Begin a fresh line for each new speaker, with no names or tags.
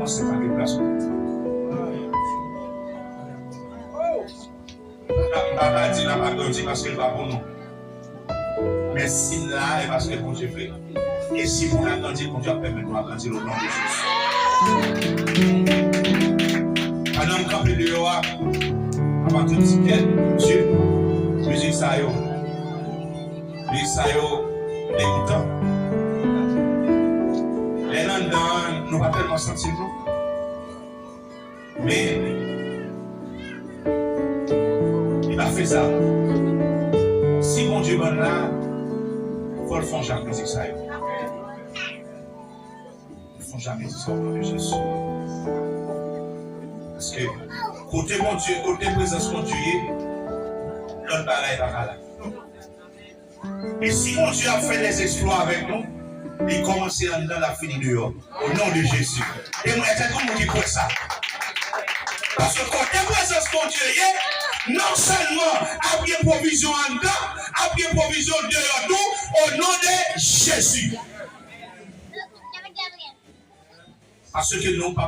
commencer par des places. Papa dit n'a pas grandi parce qu'il va pour nous. Mais si là, c'est parce que bon Dieu fait. Et si vous avez grandi, bon Dieu a permis de nous grandir au nom de Jésus. Pendant que camper dehors, à partir de Dieu, musique ça yo. Musique ça yo, l'écoutant. Les langues, nous pas tellement sentir nous. Mais il a fait ça. Si mon Dieu est là, il faut le faire jamais dire ça. Il ne faut jamais dire ça au nom de Jésus. Parce que côté mon Dieu, côté présence mon Dieu, l'autre bagaille va là. Et si mon Dieu a fait des exploits avec nous, il commence dans la fin dehors. Au nom de Jésus. Et moi, c'est comme on dit pour ça. Parce que quand la présence de Dieu, non seulement a bien provision en dedans, a bien provision dehors nous, au nom de Jésus. Parce que nous pas